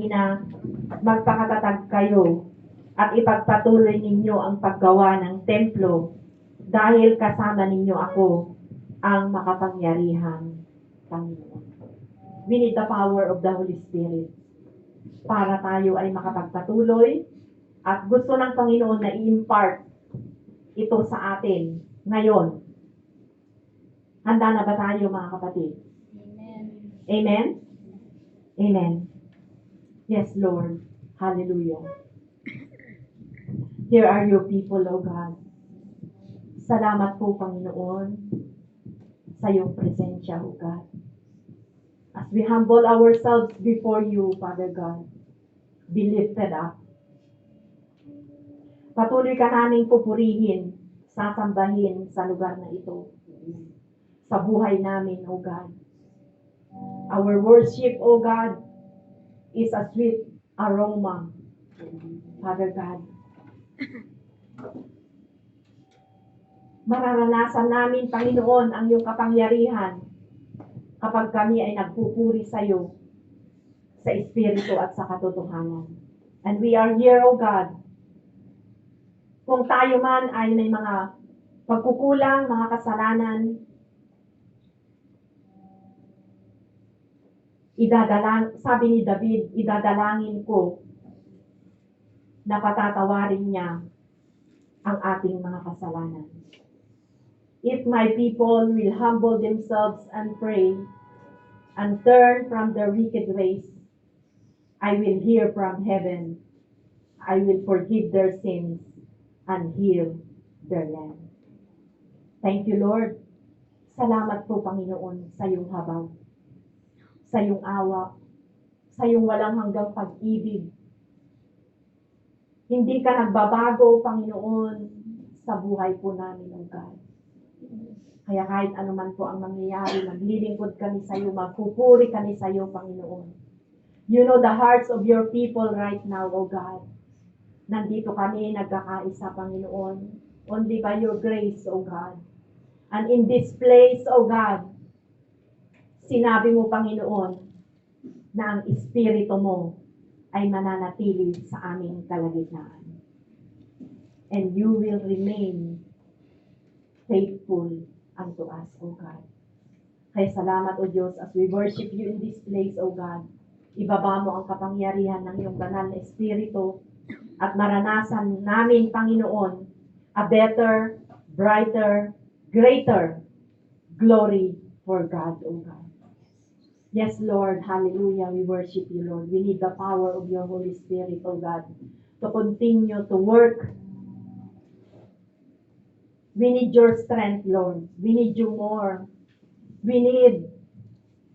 na magpakatatag kayo at ipagpatuloy ninyo ang paggawa ng templo dahil kasama ninyo ako ang makapangyarihan Panginoon. We need the power of the Holy Spirit para tayo ay makapagpatuloy at gusto ng Panginoon na i-impart ito sa atin ngayon. Handa na ba tayo mga kapatid? Amen. Amen? Amen. Yes, Lord. Hallelujah. Here are your people, O God. Salamat po, Panginoon, sa iyong presensya, O God. As we humble ourselves before you, Father God, be lifted up. Patuloy ka naming pupurihin, sasambahin sa lugar na ito. Sa buhay namin, O God. Our worship, O God, is a sweet aroma, Father God. Mararanasan namin, Panginoon, ang iyong kapangyarihan kapag kami ay nagpupuri sa iyo sa Espiritu at sa katotohanan. And we are here, O God. Kung tayo man ay may mga pagkukulang, mga kasalanan, sabi ni David, idadalangin ko na patatawarin niya ang ating mga kasalanan. If my people will humble themselves and pray and turn from their wicked ways, I will hear from heaven. I will forgive their sins and heal their land. Thank you, Lord. Salamat po, Panginoon, sa iyong habag, sa iyong awa, sa iyong walang hanggang pag-ibig. Hindi ka nagbabago, Panginoon, sa buhay po namin, O God. Kaya kahit anuman po ang mangyayari, maglilingkod kami sa iyo, magpupuri kami sa iyo, Panginoon. You know the hearts of your people right now, O God. Nandito kami nagkakaisa, Panginoon, only by your grace, O God. And in this place, O God, sinabi mo, Panginoon, na ang Espiritu mo ay mananatili sa aming kalagitnaan. And you will remain faithful unto us, O God. Kaya salamat, O Diyos, as we worship you in this place, O God. Ibaba mo ang kapangyarihan ng iyong banal na Espiritu at maranasan namin, Panginoon, a better, brighter, greater glory for God, O God. Yes, Lord. Hallelujah. We worship you, Lord. We need the power of your Holy Spirit, O God, to continue to work. We need your strength, Lord. We need you more. We need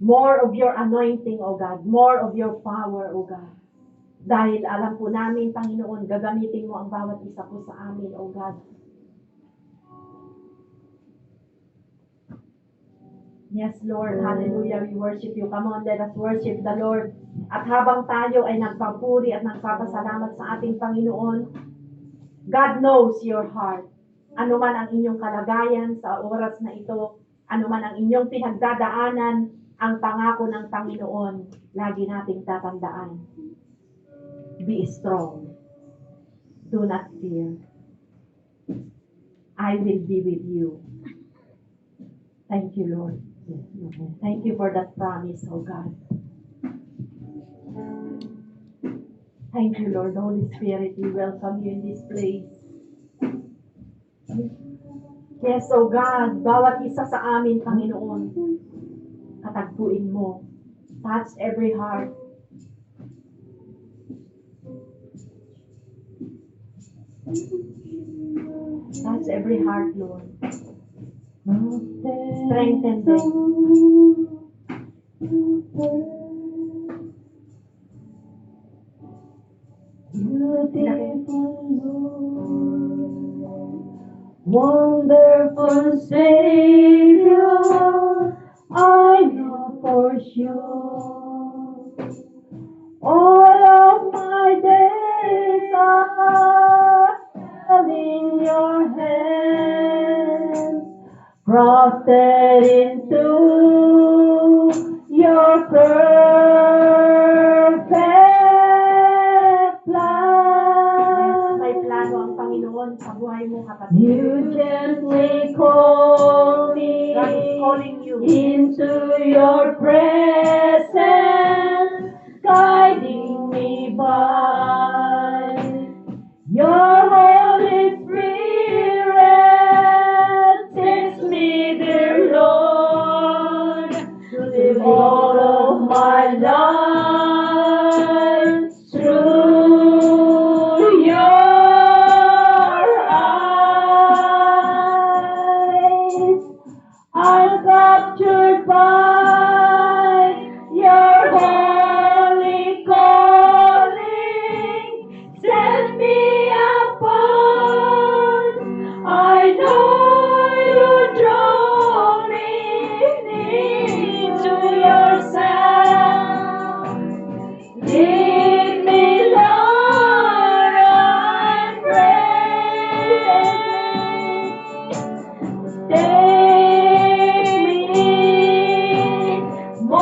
more of your anointing, O God. More of your power, O God. Dahil alam po namin, Panginoon, gagamitin mo ang bawat isa po sa amin, O God. Yes, Lord. Hallelujah. We worship you. Come on, let us worship the Lord. At habang tayo ay nagpapuri at nagpapasalamat sa ating Panginoon, God knows your heart. Ano man ang inyong kalagayan sa oras na ito, ano man ang inyong pinagdadaanan, ang pangako ng Panginoon, lagi nating tatandaan. Be strong. Do not fear. I will be with you. Thank you, Lord. Thank you for that promise, oh God. Thank you, Lord. Holy Spirit, we welcome you in this place. Yes, oh God, bawat isa sa amin, Panginoon, katagpuin mo. Touch every heart. Touch every heart, Lord. Strengthen them. Wonderful Savior, I know for sure. All of my days are held in your hands, crafted into your perfect buhay mo, kapatid. You gently call me God is calling you. into your presence, guiding me by your Holy Spirit. Teach me, dear Lord, to live all of my life through your eyes. I'm captured by your holy calling. Set me apart. I know you draw me into yourself. Lead me, Lord, I pray. Take me, mold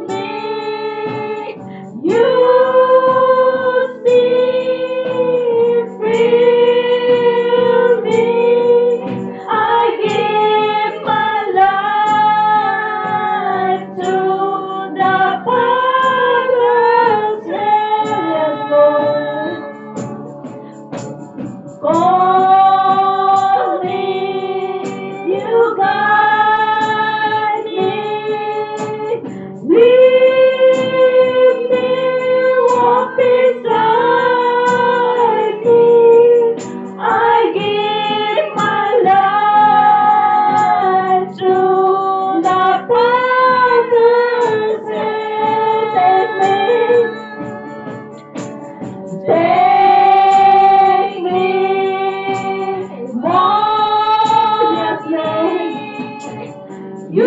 me, use me, fill me. I give my life to the Father's hand, Lord. Call me, you guide me, lead me, walk beside me. I give my life to the Father's hand. Take me, mold me, use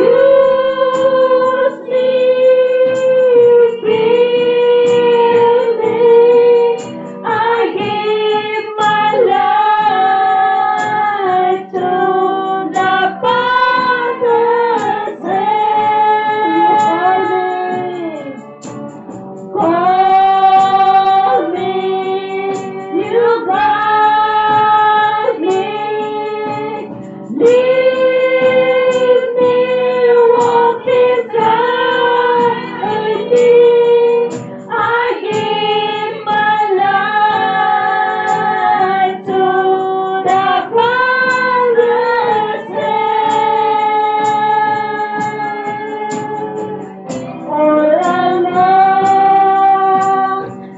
me, fill me. I give my life to the Father's hand. Call me, you guide me, lead me, walk beside me. I give my life to the Father's hand. All along,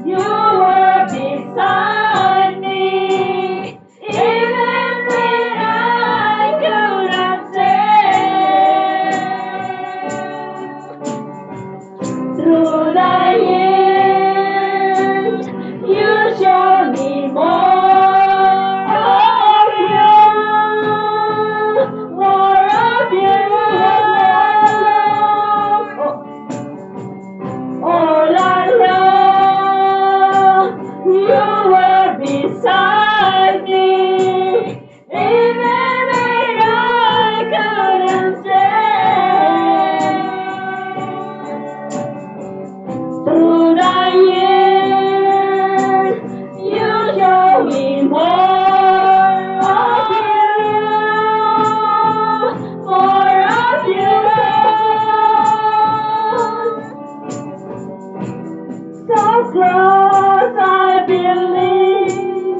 you were beside me, even when I couldn't stand. Through the years, you showed me more of you, more of you. All along, you were beside me, even when I couldn't stand. Through the years, you showed me more of you, more of you. So close, I believe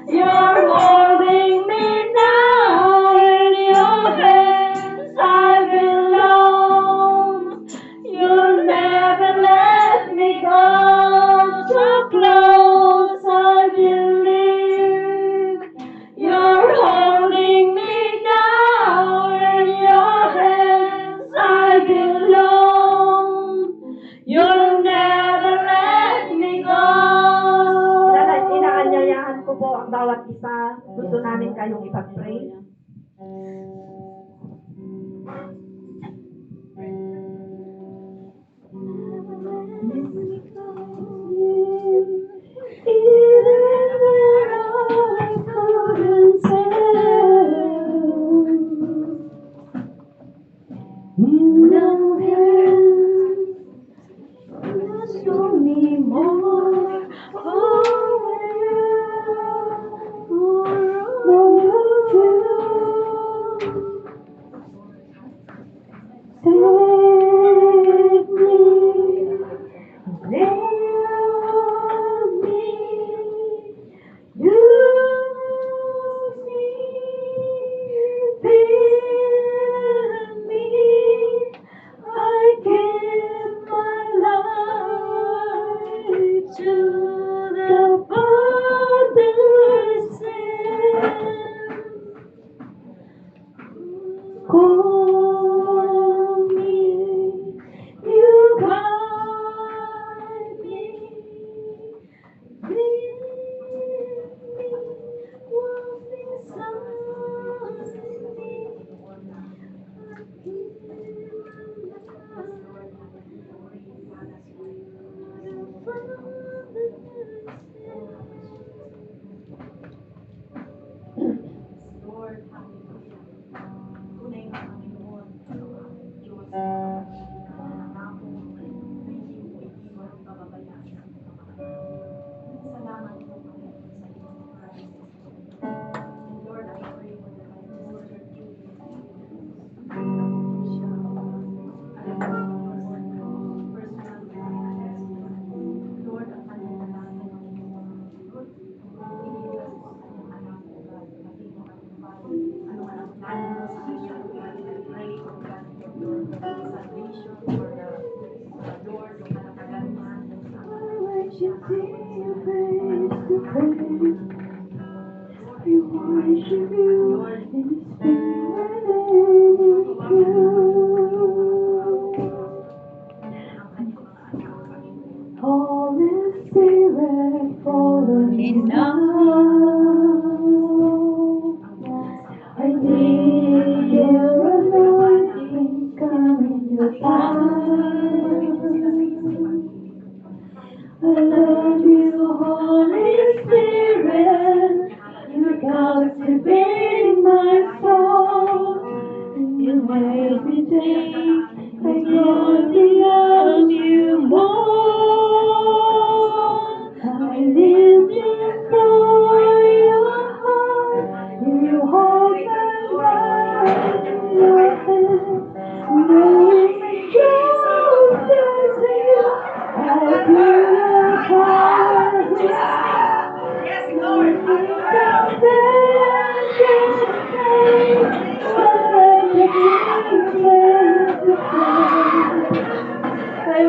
you're holding me now in your hands. I belong. You'll never let me go. So close, I believe you're holding me now in your hands. I belong. You'll never let me go. Inaanyayahan ko po ang bawat isa. Gusto namin kayong ipag-pray. Show me more of you. worship you in spirit and in truth. Holy Spirit, fall on me now. I need your anointing, come in your power. I love you, Holy Spirit. You're captivating my soul. You make me think I go beyond you more. I live just for your heart. You hold my life in your hand. Knowing me just as you, I feel your power. Yes, Lord. I